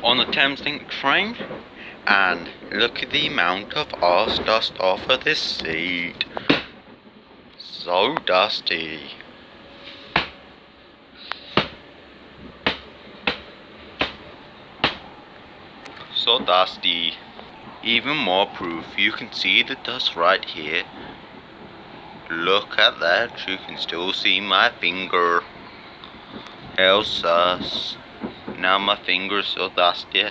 on the Thameslink train, and look at the amount of arse dust off of this seat. So dusty. So dusty. Even more proof, you can see the dust right here. Look at that, you can still see my finger. How sus. Now my finger's so dusty